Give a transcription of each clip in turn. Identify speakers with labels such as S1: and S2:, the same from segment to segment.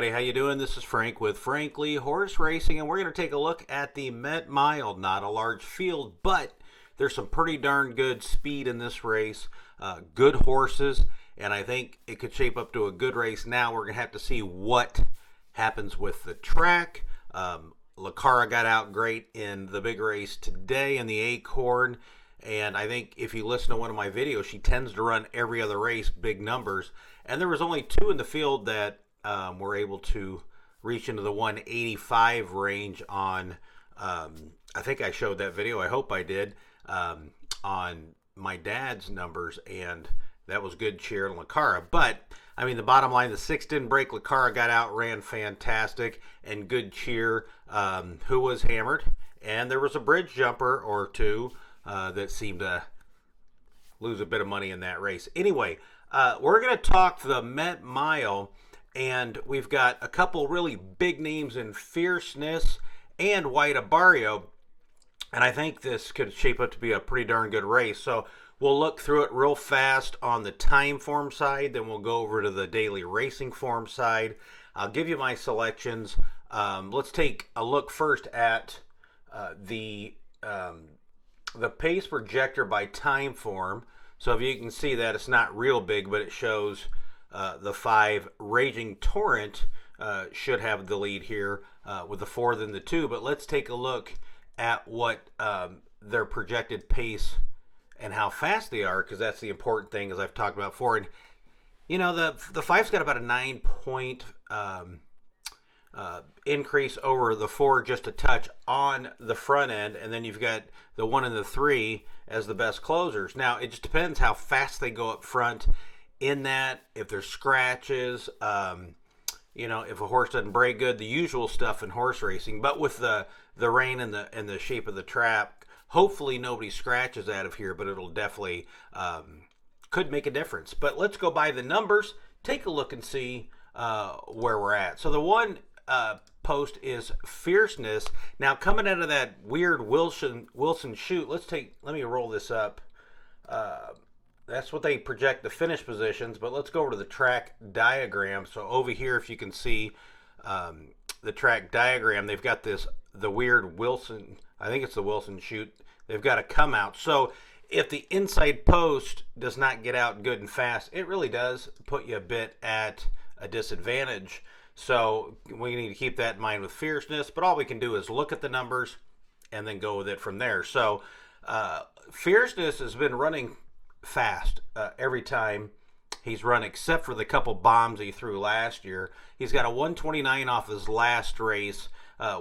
S1: everybody. How you doing? This is Frank with Frankly Horse Racing, and we're going to take a look at the Met Mile. Not a large field, but there's some pretty darn good speed in this race. Good horses, and I think it could shape up to a good race. Now we're going to have to see what happens with the track. Lacara got out great in the big race today in the Acorn, and I think if you listen to one of my videos, she tends to run every other race, big numbers. And there was only two in the field that were able to reach into the 185 range on, I think I showed that video, I hope I did, on my dad's numbers, and that was Good Cheer and Lacara. But, I mean, the bottom line, the 6 didn't break. Lacara got out, ran fantastic, and Good Cheer, who was hammered. And there was a bridge jumper or two that seemed to lose a bit of money in that race. Anyway, we're going to talk the Met Mile, and we've got a couple really big names in Fierceness and White Abarrio, and I think this could shape up to be a pretty darn good race. So we'll look through it real fast on the time form side, then we'll go over to the daily racing form side. I'll give you my selections. Let's take a look first at the pace projector by time form. So if you can see that, it's not real big, but it shows the 5 Raging Torrent should have the lead here with the 4 than the 2. But let's take a look at what their projected pace and how fast they are, because that's the important thing, as I've talked about before. And you know, the 5's got about a 9-point increase over the 4, just a touch on the front end, and then you've got the 1 and the 3 as the best closers. Now it just depends how fast they go up front in that, if there's scratches, you know, if a horse doesn't break good, the usual stuff in horse racing. But with the rain and the shape of the track, hopefully nobody scratches out of here, but it'll definitely could make a difference. But let's go by the numbers, take a look and see where we're at. So the one post is Fierceness. Now coming out of that weird Wilson chute, let me roll this up. That's what they project the finish positions, but let's go over to the track diagram. So over here, if you can see the track diagram, they've got the weird Wilson, I think it's the Wilson chute. They've got to come out. So if the inside post does not get out good and fast, it really does put you a bit at a disadvantage. So we need to keep that in mind with Fierceness, but all we can do is look at the numbers and then go with it from there. So Fierceness has been running fast every time he's run, except for the couple bombs he threw last year. He's got a 129 off his last race,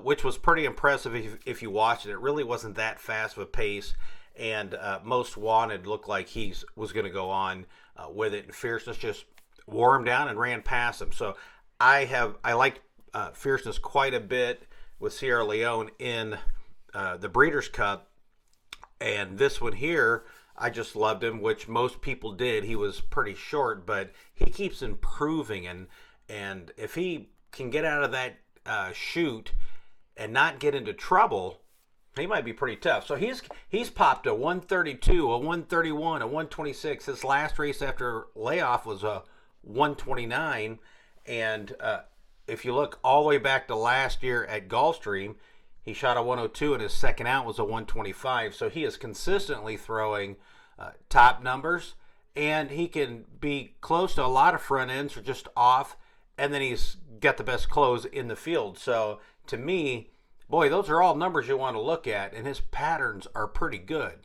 S1: which was pretty impressive if you watched it. It really wasn't that fast of a pace, and Most Wanted looked like he was going to go on with it, and Fierceness just wore him down and ran past him. So I liked Fierceness quite a bit with Sierra Leone in the Breeders' Cup, and this one here, I just loved him, which most people did. He was pretty short, but he keeps improving, and if he can get out of that chute and not get into trouble, he might be pretty tough. So he's popped a 132, a 131, a 126. His last race after layoff was a 129, and if you look all the way back to last year at Gulfstream, he shot a 102, and his second out was a 125. So he is consistently throwing top numbers, and he can be close to a lot of front ends or just off, and then he's got the best close in the field. So to me, boy, those are all numbers you want to look at, and his patterns are pretty good.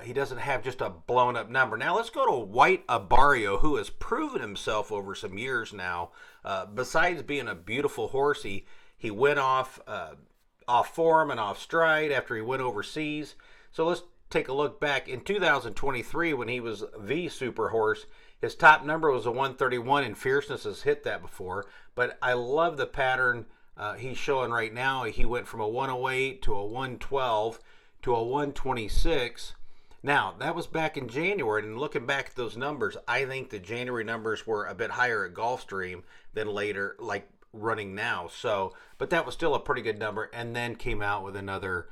S1: He doesn't have just a blown up number. Now let's go to White Abarrio, who has proven himself over some years now. Besides being a beautiful horse, he went off form and off stride after he went overseas. So let's take a look back in 2023 when he was the super horse. His top number was a 131, and Fierceness has hit that before. But I love the pattern he's showing right now. He went from a 108 to a 112 to a 126. Now, that was back in January, and looking back at those numbers, I think the January numbers were a bit higher at Gulfstream than later, like running now. So, but that was still a pretty good number, and then came out with another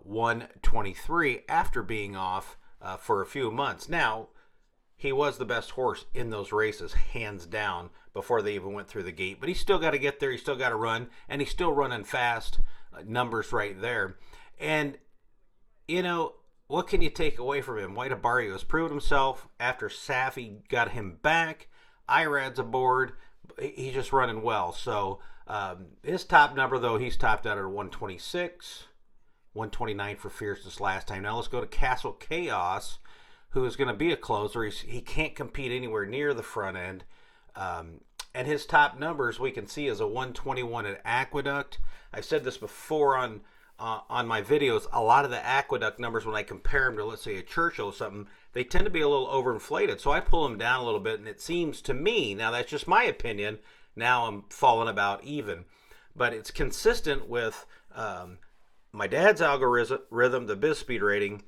S1: 123 after being off for a few months. Now, he was the best horse in those races, hands down, before they even went through the gate. But he's still got to get there. He's still got to run, and he's still running fast. Numbers right there. And, you know, what can you take away from him? White Abarrio has proven himself after Safi got him back. Irad's aboard. He's just running well. So his top number, though, he's topped out at 126, 129 for Fierceness last time. Now let's go to Castle Chaos, who is going to be a closer. He can't compete anywhere near the front end. And his top numbers we can see is a 121 at Aqueduct. I've said this before on my videos. A lot of the Aqueduct numbers, when I compare them to, let's say, a Churchill or something, they tend to be a little overinflated. So I pull them down a little bit, and it seems to me, now that's just my opinion, now I'm falling about even. But it's consistent with my dad's algorithm, the BizSpeed rating,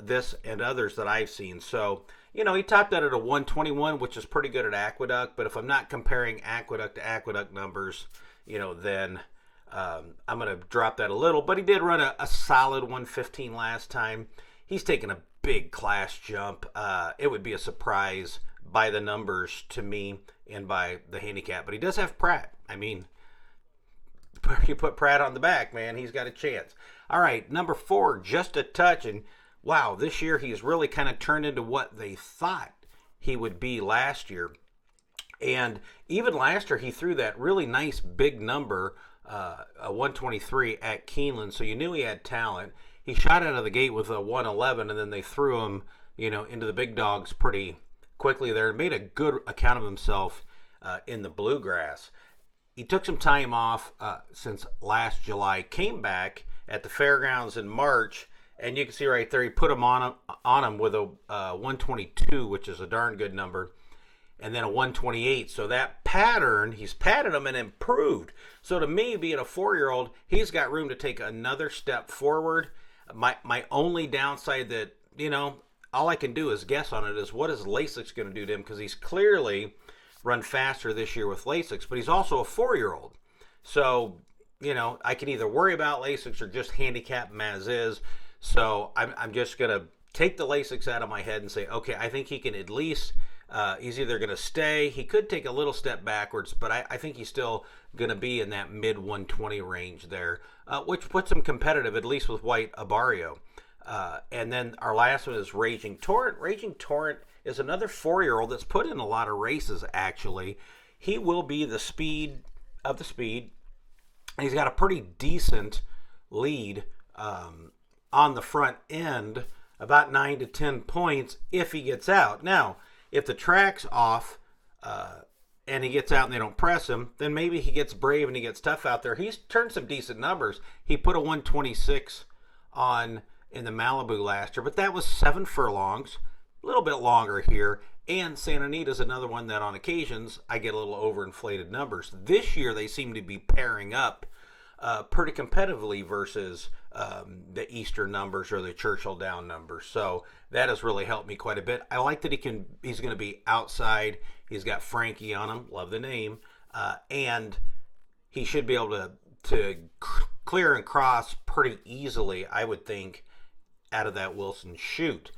S1: this and others that I've seen. So, you know, he topped out at a 121, which is pretty good at Aqueduct. But if I'm not comparing Aqueduct to Aqueduct numbers, you know, then I'm going to drop that a little. But he did run a solid 115 last time. He's taken a big class jump. It would be a surprise by the numbers to me and by the handicap. But he does have Pratt. I mean, you put Pratt on the back, man, he's got a chance. All right, number 4, Just a Touch. And wow, this year he's really kind of turned into what they thought he would be last year. And even last year, he threw that really nice big number, a 123 at Keeneland, so you knew he had talent. He shot out of the gate with a 111, and then they threw him, you know, into the big dogs pretty quickly there. Made a good account of himself in the Bluegrass. He took some time off since last July, came back at the fairgrounds in March, and you can see right there, he put him on him with a 122, which is a darn good number, and then a 128. So that pattern, he's padded him and improved. So to me, being a 4-year-old, he's got room to take another step forward. My only downside that, you know, all I can do is guess on it is what is Lasix going to do to him, because he's clearly run faster this year with Lasix, but he's also a 4-year-old. So, you know, I can either worry about Lasix or just handicap him as is. So I'm just going to take the Lasix out of my head and say, okay, I think he can at least, he's either going to stay, he could take a little step backwards, but I think he's still going to be in that mid 120 range there, which puts him competitive, at least with White Abarrio. And then our last one is Raging Torrent. Raging Torrent is another 4-year-old that's put in a lot of races, actually. He will be the speed of the speed. He's got a pretty decent lead on the front end, about 9 to 10 points if he gets out. Now, if the track's off and he gets out and they don't press him, then maybe he gets brave and he gets tough out there. He's turned some decent numbers. He put a 126 on in the Malibu last year, but that was 7 furlongs, a little bit longer here. And Santa Anita's another one that on occasions I get a little overinflated numbers. This year they seem to be pairing up pretty competitively versus the Easter numbers or the Churchill Down numbers. So that has really helped me quite a bit. I like that he's going to be outside. He's got Frankie on him, love the name, and he should be able to clear and cross pretty easily, I would think, out of that Wilson chute.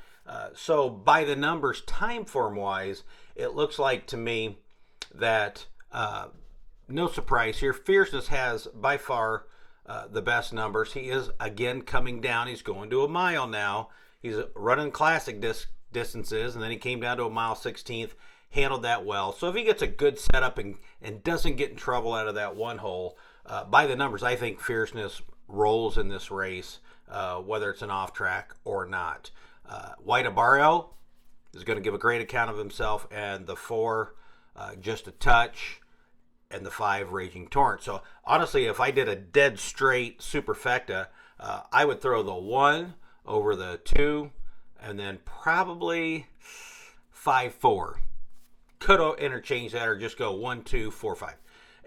S1: So by the numbers, time form wise, it looks like to me that no surprise here, Fierceness has by far the best numbers. He is again coming down. He's going to a mile now. He's running classic distances, and then he came down to a mile 16th, handled that well. So if he gets a good setup and doesn't get in trouble out of that one hole, by the numbers, I think Fierceness rolls in this race, whether it's an off track or not. White Abarrio is going to give a great account of himself, and the 4, Just a Touch, and the 5, Raging Torrent. So honestly, if I did a dead straight superfecta, I would throw the 1 over the 2, and then probably 5, 4. Could interchange that or just go 1, 2, 4, 5.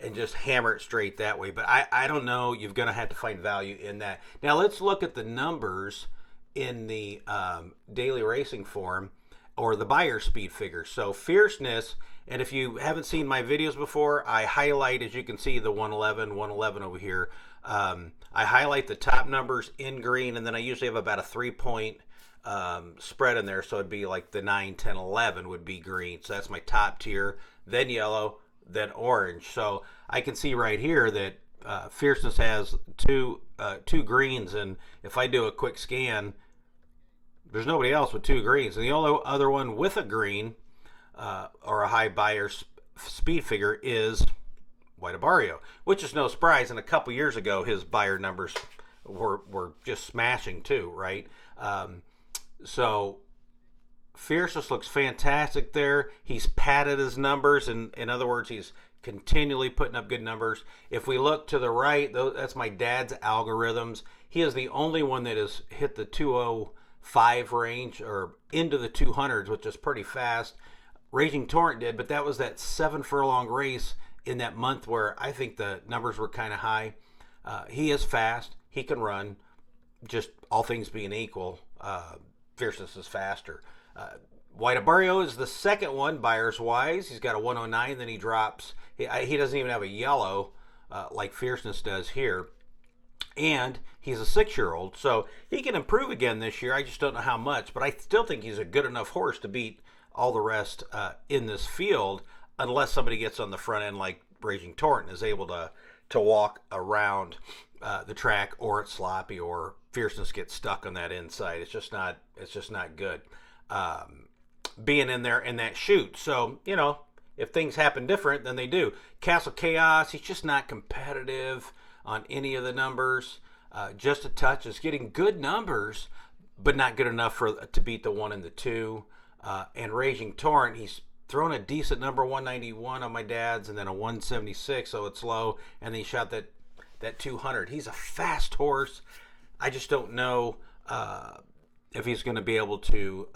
S1: And just hammer it straight that way. But I don't know. You're going to have to find value in that. Now let's look at the numbers in the daily racing form or the buyer speed figures. So Fierceness, and if you haven't seen my videos before, I highlight, as you can see, the 111 over here. I highlight the top numbers in green, and then I usually have about a 3-point spread in there. So it'd be like the 9, 10, 11 would be green. So that's my top tier, then yellow, then orange. So I can see right here that Fierceness has two greens, and if I do a quick scan, there's nobody else with two greens. And the only other one with a green or a high buyer speed figure is White Abarrio, which is no surprise. And a couple years ago, his buyer numbers were just smashing too, right? So Fierceness looks fantastic there. He's padded his numbers, and in other words, he's continually putting up good numbers. If we look to the right, that's my dad's algorithms. He is the only one that has hit the 205 range or into the 200s, which is pretty fast. Raging Torrent did, but that was that 7 furlong race in that month where I think the numbers were kind of high. He is fast. He can run. Just all things being equal, Fierceness is faster. White Abarrio is the second one, buyers wise. He's got a 109, then he drops. He doesn't even have a yellow like Fierceness does here. And he's a 6-year-old, so he can improve again this year. I just don't know how much, but I still think he's a good enough horse to beat all the rest in this field, unless somebody gets on the front end like Raging Torrent and is able to walk around the track, or it's sloppy, or Fierceness gets stuck on that inside. It's just not good. Being in there in that chute. So, if things happen different, then they do. Castle Chaos, he's just not competitive on any of the numbers. Just a touch is getting good numbers, but not good enough to beat the 1 and the 2. And Raging Torrent, he's thrown a decent number, 191 on my dad's, and then a 176, so it's low. And then he shot that 200. He's a fast horse. I just don't know if he's going to be able to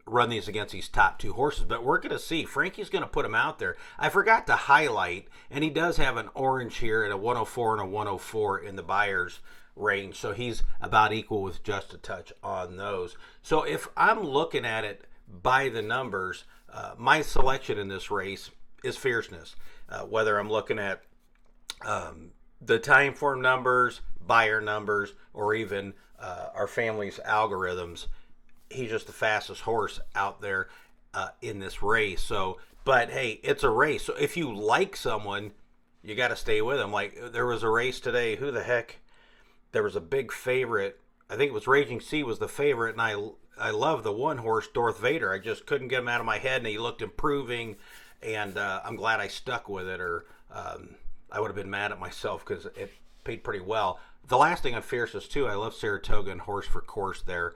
S1: run these against these top 2 horses. But we're going to see. Frankie's going to put him out there. I forgot to highlight, and he does have an orange here at a 104 and a 104 in the buyer's range. So he's about equal with just a touch on those. So if I'm looking at it by the numbers, my selection in this race is Fierceness. Whether I'm looking at the time form numbers, buyer numbers, or even our family's algorithms, he's just the fastest horse out there in this race. So, but hey, it's a race. So if you like someone, you got to stay with them. Like there was a race today. Who the heck? There was a big favorite. I think it was Raging Sea was the favorite, and I love the one horse, Darth Vader. I just couldn't get him out of my head, and he looked improving, and I'm glad I stuck with it, or I would have been mad at myself because it paid pretty well. The last thing on Fierceness, too, I love Saratoga and Horse for Course there,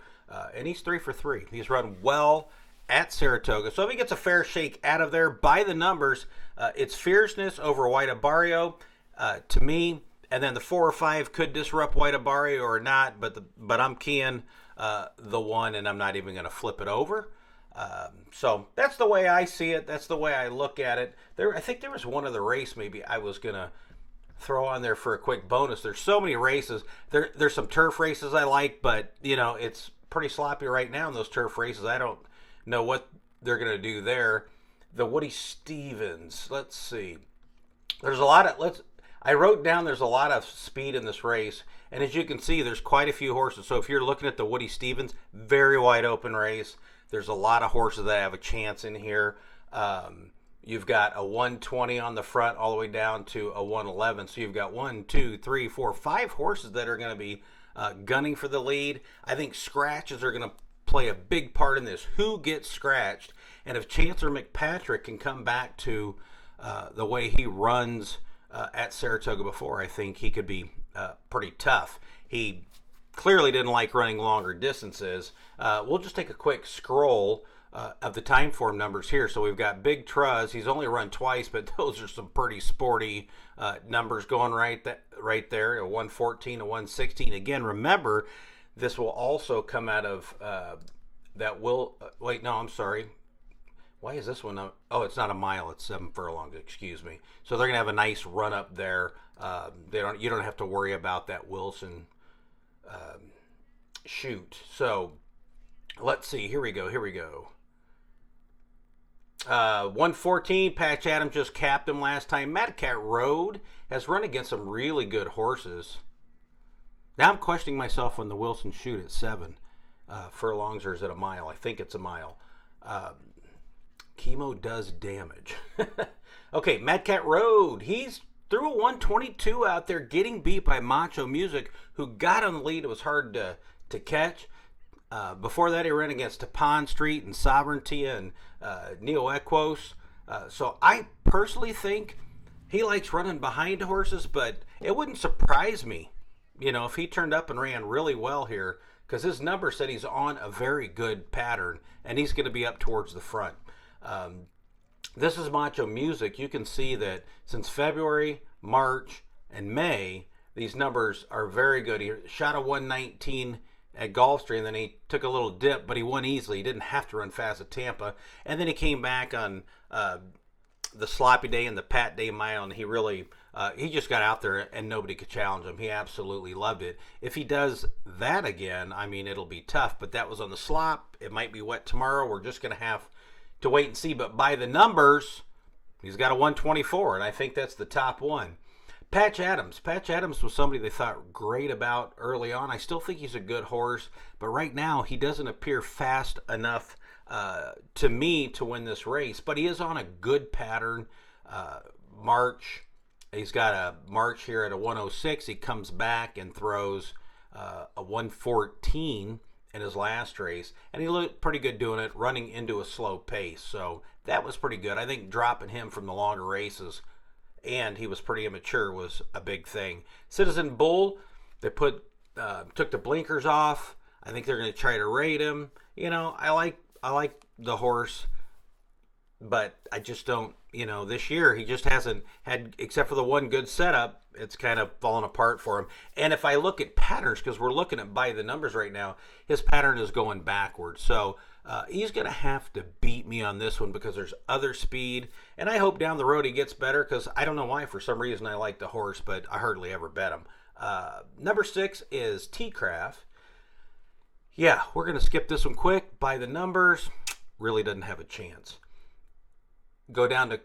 S1: and he's 3 for 3. He's run well at Saratoga, so if he gets a fair shake out of there by the numbers, it's Fierceness over White Abarrio to me. And then the 4 or 5 could disrupt White Abarrio or not, but I'm keying the 1, and I'm not even going to flip it over. So that's the way I see it. That's the way I look at it. I think there was one other race maybe I was going to throw on there for a quick bonus. There's so many races. There's some turf races I like, but it's pretty sloppy right now in those turf races. I don't know what they're going to do there. The Woody Stevens. Let's see. There's a lot of I wrote down there's a lot of speed in this race, and as you can see, there's quite a few horses. So if you're looking at the Woody Stevens, very wide open race. There's a lot of horses that have a chance in here. You've got a 120 on the front all the way down to a 111. So you've got 1, 2, 3, 4, 5 horses that are going to be gunning for the lead. I think scratches are going to play a big part in this. Who gets scratched? And if Chancellor McPatrick can come back to the way he runs at Saratoga before, I think he could be pretty tough. He clearly didn't like running longer distances. We'll just take a quick scroll of the time form numbers here. So we've got Big Truz. He's only run twice, but those are some pretty sporty numbers going right there. A 114, a 116. Again, remember, this will also come out of wait, no, I'm sorry. Why is this one? Oh, it's not a mile. It's 7 furlongs. Excuse me. So they're gonna have a nice run up there. You don't have to worry about that Wilson shoot. So let's see. Here we go. 114. Patch Adams just capped him last time. Mad Cat Road has run against some really good horses. Now I'm questioning myself on the Wilson shoot at 7. furlongs, or is it a mile? I think it's a mile. Chemo does damage. Okay, Mad Cat Road. He's threw a 122 out there, getting beat by Macho Music, who got on the lead. It was hard to catch. Before that, he ran against Tapon Street and Sovereignty and Neo Equos. So I personally think he likes running behind horses, but it wouldn't surprise me, if he turned up and ran really well here, because his number said he's on a very good pattern, and he's going to be up towards the front. This is Macho Music. You can see that since February, March, and May, these numbers are very good. He shot a 119 at Gulfstream, and then he took a little dip, but he won easily. He didn't have to run fast at Tampa. And then he came back on the Sloppy Day and the Pat Day Mile, and he just got out there and nobody could challenge him. He absolutely loved it. If he does that again, it'll be tough, but that was on the slop. It might be wet tomorrow. We're just going to have to wait and see. But by the numbers, he's got a 124, and I think that's the top one. Patch Adams. Patch Adams was somebody they thought great about early on. I still think he's a good horse, but right now he doesn't appear fast enough to me to win this race. But he is on a good pattern. March, he's got a March here at a 106. He comes back and throws a 114 in his last race, and he looked pretty good doing it, running into a slow pace. So that was pretty good. I think dropping him from the longer races, and he was pretty immature, was a big thing. Citizen Bull, they took the blinkers off. I think they're going to try to rate him. I like the horse, but I just don't. This year he just hasn't had, except for the one good setup, it's kind of fallen apart for him. And if I look at patterns, because we're looking at by the numbers right now, his pattern is going backwards. So he's going to have to beat me on this one, because there's other speed. And I hope down the road he gets better, because I don't know why, for some reason I like the horse, but I hardly ever bet him. Number 6 is T-Craft. Yeah, we're going to skip this one quick. By the numbers, really doesn't have a chance. Go down to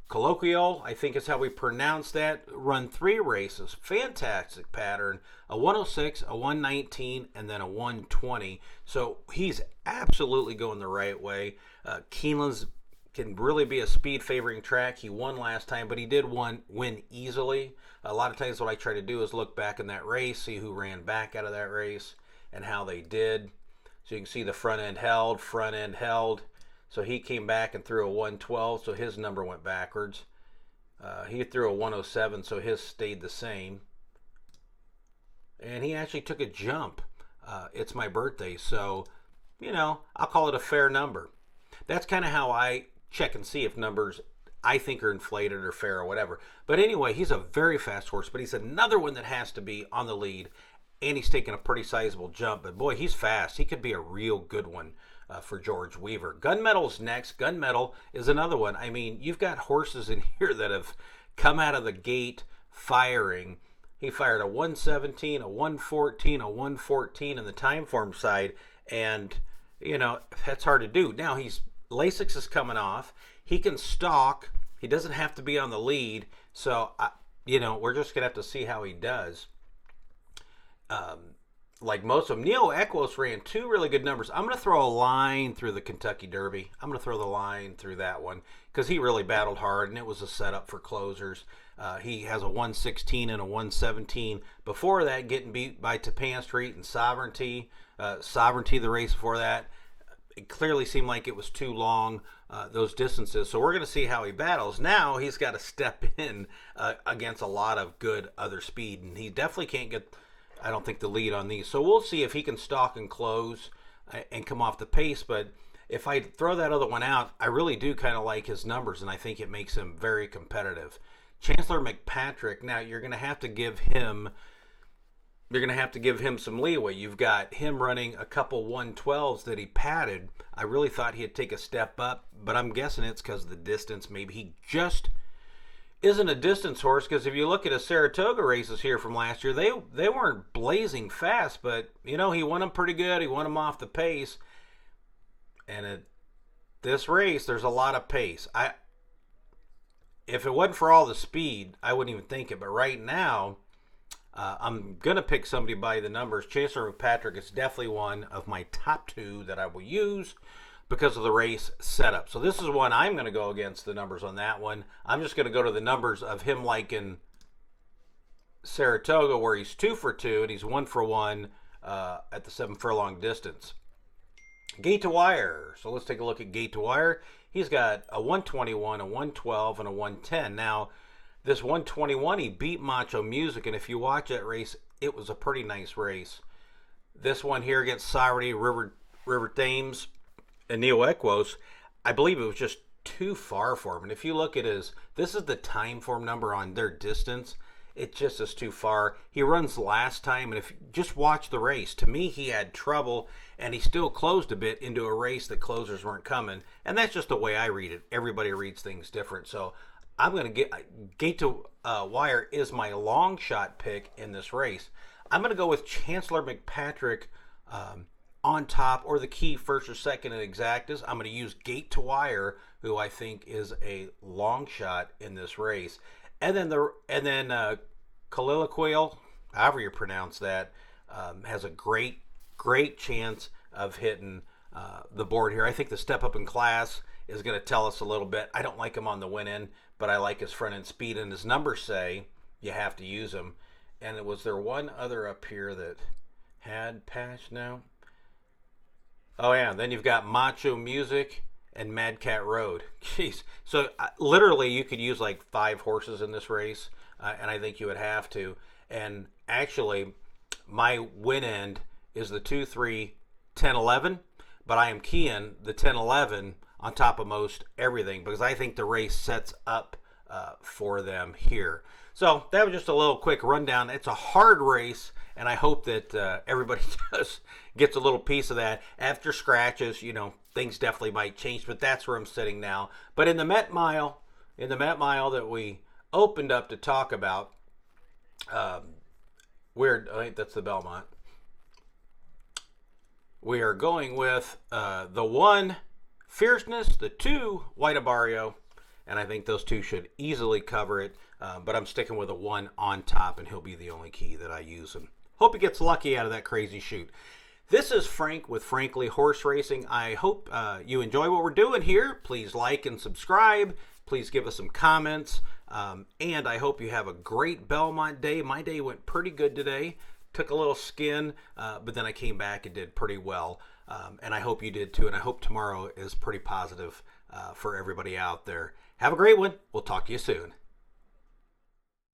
S1: Colloquial, I think is how we pronounce that. Run 3 races. Fantastic pattern. A 106, a 119, and then a 120. So he's absolutely going the right way. Keeneland's can really be a speed favoring track. He won last time, but he did win easily. A lot of times what I try to do is look back in that race, see who ran back out of that race and how they did. So you can see the front end held. So he came back and threw a 112, so his number went backwards. He threw a 107, so his stayed the same. And he actually took a jump. It's my birthday, so, I'll call it a fair number. That's kind of how I check and see if numbers I think are inflated or fair or whatever. But anyway, he's a very fast horse, but he's another one that has to be on the lead, and he's taking a pretty sizable jump. But boy, he's fast. He could be a real good one for George Weaver. Gunmetal's next. Gunmetal is another one. You've got horses in here that have come out of the gate firing. He fired a 117, a 114, a 114 in the time form side, and that's hard to do. Now Lasix is coming off. He can stalk. He doesn't have to be on the lead. So we're just gonna have to see how he does. Like most of them, Neo Equos ran 2 really good numbers. I'm going to throw a line through the Kentucky Derby. I'm going to throw the line through that one, because he really battled hard, and it was a setup for closers. He has a 116 and a 117. Before that, getting beat by Tappan Street and Sovereignty. Sovereignty, the race before that, it clearly seemed like it was too long, those distances. So we're going to see how he battles. Now he's got to step in against a lot of good other speed, and he definitely can't get, I don't think, the lead on these. So we'll see if he can stalk and close and come off the pace. But if I throw that other one out, I really do kind of like his numbers, and I think it makes him very competitive. Chancellor McPatrick, now you're going to have to give him some leeway. You've got him running a couple 112s that he padded. I really thought he'd take a step up, but I'm guessing it's because of the distance. Maybe he just isn't a distance horse, because if you look at his Saratoga races here from last year, they weren't blazing fast, but he won them pretty good. He won them off the pace, and at this race there's a lot of pace. If it wasn't for all the speed, I wouldn't even think it, but right now I'm going to pick somebody by the numbers. Chancellor McPatrick is definitely one of my top 2 that I will use because of the race setup. So this is one I'm going to go against the numbers on that one. I'm just going to go to the numbers of him like in Saratoga, where he's 2 for 2 and he's 1 for 1 at the 7 furlong distance. Gate to wire. So let's take a look at gate to wire. He's got a 121, a 112, and a 110. Now, this 121, he beat Macho Music, and if you watch that race, it was a pretty nice race. This one here against Saturday, River Thames, and Neo Equos, I believe it was just too far for him. And if you look at this is the time form number on their distance. It just is too far. He runs last time, and if you just watch the race, to me, he had trouble, and he still closed a bit into a race that closers weren't coming. And that's just the way I read it. Everybody reads things different. So I'm going to get gate to wire is my long shot pick in this race. I'm going to go with Chancellor McPatrick on top, or the key first or second in exactas. I'm going to use gate to wire, who I think is a long shot in this race. And then Kalilaquil, however you pronounce that, has a great chance of hitting the board here. I think the step up in class is going to tell us a little bit. I don't like him on the win in, but I like his front end speed, and his numbers say you have to use him. And was there one other up here that had patch now? Oh yeah, then you've got Macho Music and Mad Cat Road. Jeez. So literally you could use like 5 horses in this race, and I think you would have to. And actually, my win end is the 2, 3, 10, 11, but I am keying the 10, 11 on top of most everything because I think the race sets up for them here. So that was just a little quick rundown. It's a hard race, and I hope that everybody just gets a little piece of that. After scratches, things definitely might change, but that's where I'm sitting now. But in the Met Mile that we opened up to talk about, that's the Belmont. We are going with the 1, Fierceness, the 2, White Abarrio, and I think those 2 should easily cover it. But I'm sticking with a 1 on top, and he'll be the only key that I use him. Hope he gets lucky out of that crazy shoot. This is Frank with Frankly Horse Racing. I hope you enjoy what we're doing here. Please like and subscribe. Please give us some comments. And I hope you have a great Belmont day. My day went pretty good today. Took a little skin, but then I came back and did pretty well. And I hope you did too. And I hope tomorrow is pretty positive for everybody out there. Have a great one. We'll talk to you soon.